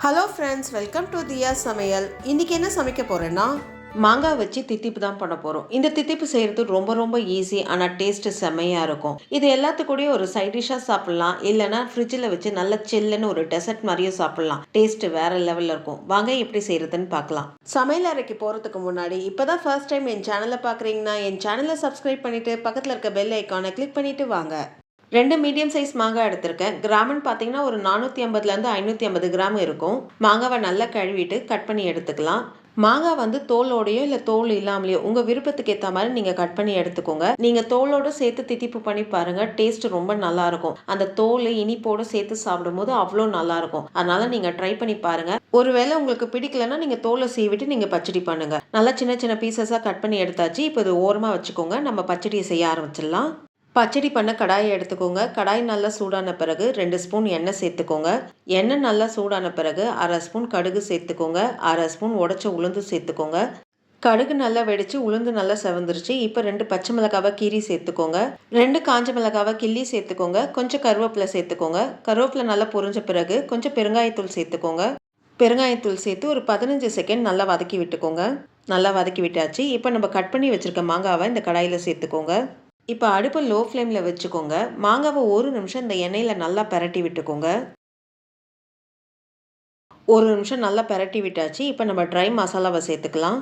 Hello friends, welcome to தியா சமையல். இன்றைக்கி என்ன சமைக்க போகிறேன்னா மாங்காய் வச்சு தித்திப்பு தான் பண்ண போகிறோம். இந்த தித்திப்பு செய்கிறது ரொம்ப ரொம்ப ஈஸி, ஆனால் டேஸ்ட்டு செம்மையாக இருக்கும். இது எல்லாத்துக்கூடயும் ஒரு சைட் டிஷ்ஷாக சாப்பிட்லாம், இல்லைனா ஃப்ரிட்ஜில் வச்சு நல்ல சில்லுன்னு ஒரு டெசர்ட் மாதிரியும் சாப்பிட்லாம். டேஸ்ட்டு வேறு லெவலில் இருக்கும். வாங்க எப்படி செய்கிறதுன்னு பார்க்கலாம். சமையல் அறைக்கு போகிறதுக்கு முன்னாடி இப்போ தான் ஃபர்ஸ்ட் டைம் என் சேனலை பார்க்குறீங்கன்னா என் சேனலை சப்ஸ்கிரைப் பண்ணிவிட்டு பக்கத்தில் இருக்க பெல் ஐக்கானை கிளிக் பண்ணிவிட்டு வாங்க. 2 மீடியம் சைஸ் மாங்காய் எடுத்திருக்கேன். கிராம்னு பார்த்தீங்கன்னா ஒரு 450லேருந்து 550 கிராம் இருக்கும். மாங்காவை நல்லா கழுவிட்டு கட் பண்ணி எடுத்துக்கலாம். மாங்காய் வந்து தோலோடையோ இல்லை தோல் இல்லாமலையோ உங்கள் விருப்பத்துக்கு ஏற்ற மாதிரி நீங்கள் கட் பண்ணி எடுத்துக்கோங்க. நீங்கள் தோலோடு சேர்த்து தித்திப்பு பண்ணி பாருங்கள், டேஸ்ட் ரொம்ப நல்லாயிருக்கும். அந்த தோல் இனிப்போடு சேர்த்து சாப்பிடும்போது அவ்வளோ நல்லாயிருக்கும். அதனால் நீங்கள் ட்ரை பண்ணி பாருங்கள். ஒருவேளை உங்களுக்கு பிடிக்கலன்னா நீங்கள் தோலை சீவிட்டு நீங்கள் பச்சடி பண்ணுங்கள். நல்லா சின்ன சின்ன பீசஸாக கட் பண்ணி எடுத்தாச்சு. இப்போ இது ஓரமாக வச்சுக்கோங்க. நம்ம பச்சடியை செய்ய ஆரம்பிச்சிடலாம். பச்சடி பண்ண கடாயை எடுத்துக்கோங்க. கடாய் நல்லா சூடான பிறகு 2 ஸ்பூன் எண்ணெய் சேர்த்துக்கோங்க. எண்ணெய் நல்லா சூடான பிறகு 1/2 ஸ்பூன் கடுகு சேர்த்துக்கோங்க. 1/2 ஸ்பூன் உடச்ச உளுந்து சேர்த்துக்கோங்க. கடுகு நல்லா வெடிச்சு உளுந்து நல்லா செவந்துருச்சு. இப்போ 2 பச்சை மிளகாவை கீரி சேர்த்துக்கோங்க. 2 காஞ்ச மிளகாவை கிள்ளி சேர்த்துக்கோங்க. கொஞ்சம் கருவேப்பிலை சேர்த்துக்கோங்க. கருவேப்பிலை நல்லா பொரிஞ்ச பிறகு கொஞ்சம் பெருங்காயத்தூள் சேர்த்துக்கோங்க. பெருங்காயத்தூள் சேர்த்து ஒரு 15 செகண்ட் நல்லா வதக்கி விட்டுக்கோங்க. நல்லா வதக்கி விட்டாச்சு. இப்போ நம்ம கட் பண்ணி வச்சுருக்க மாங்காவை இந்த கடாயில் சேர்த்துக்கோங்க. இப்போ அடுப்பை லோ ஃப்ளேமில் வச்சுக்கோங்க. மாங்காவை 1 நிமிஷம் இந்த எண்ணெயில் நல்லா பிரட்டி விட்டுக்கோங்க. 1 நிமிஷம் நல்லா பிரட்டி விட்டாச்சு. இப்போ நம்ம ட்ரை மசாலாவை சேர்த்துக்கலாம்.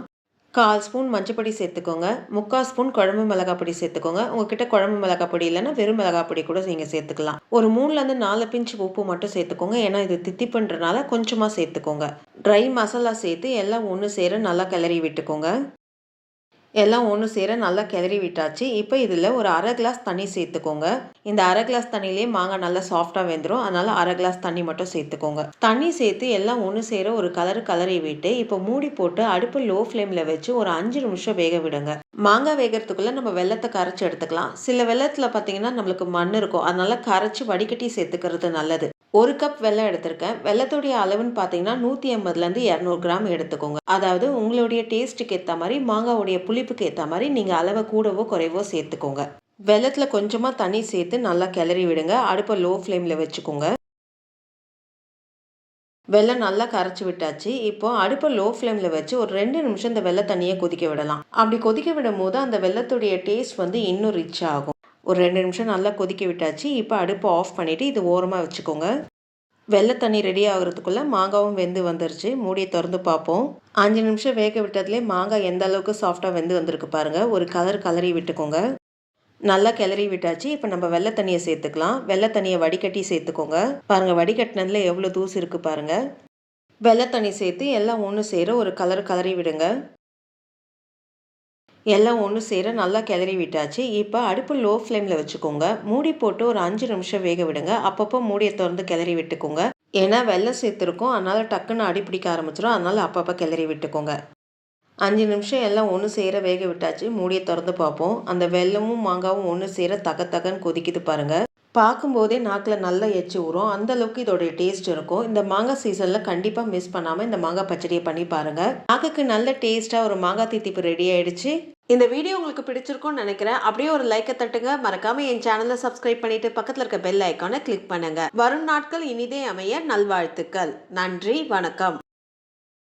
1/4 ஸ்பூன் மஞ்சப்பொடி சேர்த்துக்கோங்க. 3/4 ஸ்பூன் குழம்பு மிளகாய் பொடி சேர்த்துக்கோங்க. உங்ககிட்ட குழம்பு மிளகாய் பொடி இல்லைன்னா வெறும் மிளகாய் பொடி கூட நீங்கள் சேர்த்துக்கலாம். ஒரு 3லேருந்து 4 பிஞ்ச் உப்பு மட்டும் சேர்த்துக்கோங்க. ஏன்னா இது தித்திப்புன்றனால கொஞ்சமாக சேர்த்துக்கோங்க. ட்ரை மசாலா சேர்த்து எல்லாம் ஒன்று சேர நல்லா கிளறி விட்டுக்கோங்க. எல்லாம் ஒன்று சேர நல்லா கிளறி விட்டாச்சு. இப்போ இதில் ஒரு 1/2 கிளாஸ் தண்ணி சேர்த்துக்கோங்க. இந்த 1/2 கிளாஸ் தண்ணியிலே மாங்காய் நல்லா சாஃப்டாக வெந்துடும். அதனால் 1/2 கிளாஸ் தண்ணி மட்டும் சேர்த்துக்கோங்க. தண்ணி சேர்த்து எல்லாம் ஒன்று சேர ஒரு கிளறி விட்டு இப்போ மூடி போட்டு அடுப்பு லோ ஃப்ளேமில் வச்சு ஒரு 5 நிமிஷம் வேக விடுங்க. மாங்காய் வேகிறதுக்குள்ளே நம்ம வெள்ளத்தை கரைச்சி எடுத்துக்கலாம். சில வெள்ளத்தில் பார்த்தீங்கன்னா நம்மளுக்கு மண் இருக்கும். அதனால் கரைச்சி வடிகட்டி சேர்த்துக்கிறது நல்லது. 1 கப் வெல்லம் எடுத்திருக்கேன். வெள்ளத்துடைய அளவுன்னு பார்த்தீங்கன்னா 180லேருந்து 200 கிராம் எடுத்துக்கோங்க. அதாவது உங்களுடைய டேஸ்ட்டுக்கு ஏற்ற மாதிரி மாங்காவுடைய புளிப்புக்கு ஏற்ற மாதிரி நீங்கள் அளவை கூடவோ குறைவோ சேர்த்துக்கோங்க. வெள்ளத்தில் கொஞ்சமாக தண்ணி சேர்த்து நல்லா கிளறி விடுங்க. அடுப்பை லோ ஃப்ளேமில் வச்சுக்கோங்க. வெல்லம் நல்லா கரைச்சி விட்டாச்சு. இப்போ அடுப்பை லோ ஃப்ளேமில் வச்சு ஒரு 2 நிமிஷம் இந்த வெள்ளை தண்ணியை கொதிக்க விடலாம். அப்படி கொதிக்க விடும் போது அந்த வெள்ளத்துடைய டேஸ்ட் வந்து இன்னும் ரிச் ஆகும். ஒரு 2 நிமிஷம் நல்லா கொதிக்க விட்டாச்சு. இப்போ அடுப்பை ஆஃப் பண்ணிவிட்டு இது ஓரமாக வச்சுக்கோங்க. வெள்ளை தண்ணி ரெடி ஆகுறதுக்குள்ளே மாங்காவும் வெந்து வந்துருச்சு. மூடியை திறந்து பார்ப்போம். 5 நிமிஷம் வேக விட்டதுலேயே மாங்காய் எந்த அளவுக்கு சாஃப்டாக வெந்து வந்திருக்கு பாருங்கள். ஒரு கலரி விட்டுக்கோங்க. நல்லா கிளறி விட்டாச்சு. இப்போ நம்ம வெள்ளை தண்ணியை சேர்த்துக்கலாம். வெள்ளை தண்ணியை வடிகட்டி சேர்த்துக்கோங்க. பாருங்கள், வடிகட்டினதுல எவ்வளோ தூசு இருக்குது பாருங்கள். வெள்ளை தண்ணி சேர்த்து எல்லாம் ஒன்று சேர ஒரு கலரி விடுங்க. எல்லாம் ஒன்று சேர நல்லா கிளறி விட்டாச்சு. இப்போ அடுப்பு லோ ஃப்ளேமில் வச்சுக்கோங்க. மூடி போட்டு ஒரு 5 நிமிஷம் வேக விடுங்க. அப்பப்போ மூடியை திறந்து கிளறி விட்டுக்கோங்க. ஏன்னா வெள்ளம் சேர்த்துருக்கோம், அதனால் டக்குன்னு அடி பிடிக்க ஆரம்பிச்சிடும். அதனால் அப்பப்போ கிளறி விட்டுக்கோங்க. 5 நிமிஷம் எல்லாம் ஒன்று சேர வேக விட்டாச்சு. மூடியை திறந்து பார்ப்போம். அந்த வெல்லமும் மாங்காவும் ஒன்று சேர தகன்னு கொதிக்குது பாருங்கள். பார்க்கும்போதே நாக்கில் நல்லா எச்சி ஊறும். அந்தளவுக்கு இதோடைய டேஸ்ட் இருக்கும். இந்த மாங்காய் சீசனில் கண்டிப்பாக மிஸ் பண்ணாமல் இந்த மாங்காய் பச்சடியை பண்ணி பாருங்கள். நாக்குக்கு நல்ல டேஸ்ட்டாக ஒரு மாங்காய் தித்திப்பு ரெடி ஆகிடுச்சு. இந்த வீடியோ உங்களுக்கு பிடிச்சிருக்கும்னு நினைக்கிறேன். அப்படியே ஒரு லைக்கை தட்டுங்க. மறக்காமல் என் சேனலை சப்ஸ்கிரைப் பண்ணிவிட்டு பக்கத்தில் இருக்க பெல் ஐக்கானை கிளிக் பண்ணுங்கள். வரும் நாட்கள் இனிதே அமைய நல்வாழ்த்துக்கள். நன்றி, வணக்கம்.